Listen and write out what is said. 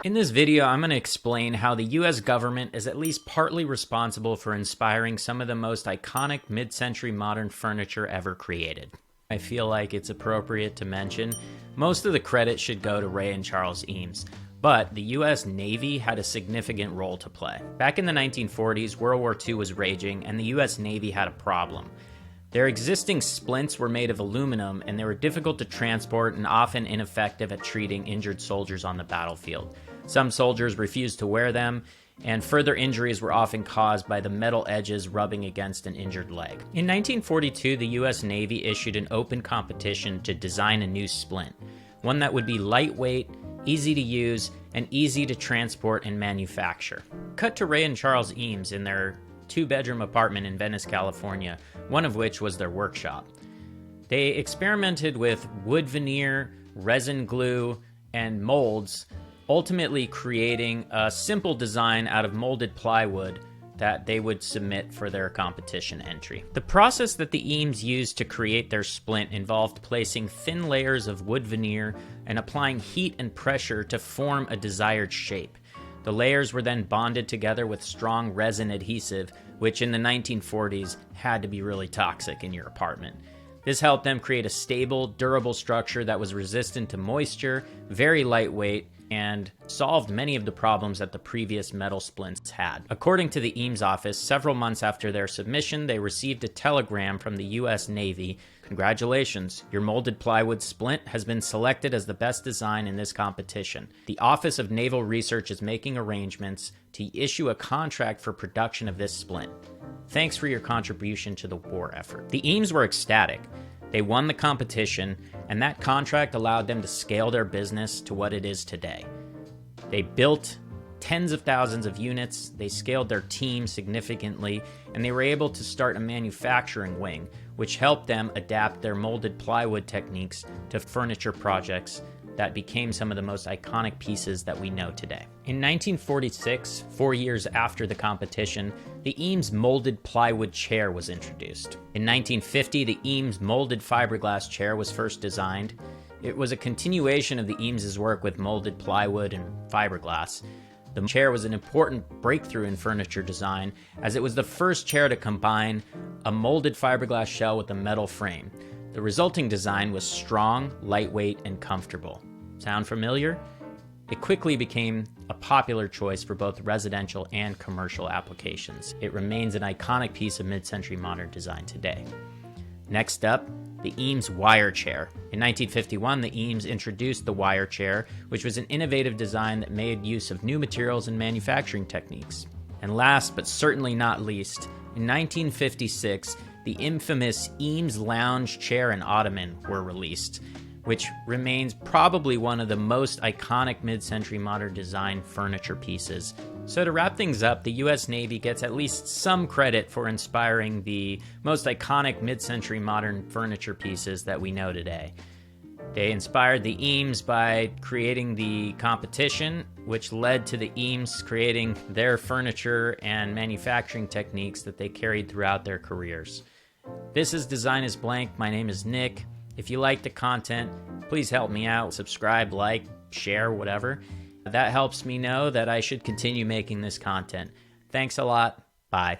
In this video, I'm going to explain how the US government is at least partly responsible for inspiring some of the most iconic mid-century modern furniture ever created. I feel like it's appropriate to mention most of the credit should go to Ray and Charles Eames, but the US Navy had a significant role to play. Back in the 1940s, World War II was raging, and the US Navy had a problem. Their existing splints were made of aluminum, and they were difficult to transport and often ineffective at treating injured soldiers on the battlefield. Some soldiers refused to wear them, and further injuries were often caused by the metal edges rubbing against an injured leg. In 1942, the US Navy issued an open competition to design a new splint, one that would be lightweight, easy to use, and easy to transport and manufacture. Cut to Ray and Charles Eames in their two-bedroom apartment in Venice, California, one of which was their workshop. They experimented with wood veneer, resin glue, and molds, ultimately creating a simple design out of molded plywood that they would submit for their competition entry. The process that the Eames used to create their splint involved placing thin layers of wood veneer and applying heat and pressure to form a desired shape. The layers were then bonded together with strong resin adhesive, which in the 1940s had to be really toxic in your apartment. This helped them create a stable, durable structure that was resistant to moisture, very lightweight, and solved many of the problems that the previous metal splints had. According to the Eames office, several months after their submission, they received a telegram from the US Navy. Congratulations, your molded plywood splint has been selected as the best design in this competition. The Office of Naval Research is making arrangements to issue a contract for production of this splint. Thanks for your contribution to the war effort. The Eames were ecstatic. They won the competition, and that contract allowed them to scale their business to what it is today. They built tens of thousands of units, they scaled their team significantly, and they were able to start a manufacturing wing, which helped them adapt their molded plywood techniques to furniture projects that became some of the most iconic pieces that we know today. In 1946, 4 years after the competition, the Eames molded plywood chair was introduced. In 1950, the Eames molded fiberglass chair was first designed. It was a continuation of the Eames' work with molded plywood and fiberglass. The chair was an important breakthrough in furniture design, as it was the first chair to combine a molded fiberglass shell with a metal frame. The resulting design was strong, lightweight, and comfortable. Sound familiar? It quickly became a popular choice for both residential and commercial applications. It remains an iconic piece of mid-century modern design today. Next up, the Eames wire chair. In 1951, the Eames introduced the wire chair, which was an innovative design that made use of new materials and manufacturing techniques. And last but certainly not least, in 1956, the infamous Eames lounge chair and ottoman were released, which remains probably one of the most iconic mid-century modern design furniture pieces. So to wrap things up, the US Navy gets at least some credit for inspiring the most iconic mid-century modern furniture pieces that we know today. They inspired the Eames by creating the competition, which led to the Eames creating their furniture and manufacturing techniques that they carried throughout their careers. This is Design is Blank. My name is Nick. If you like the content, please help me out. Subscribe, like, share, whatever. That helps me know that I should continue making this content. Thanks a lot. Bye.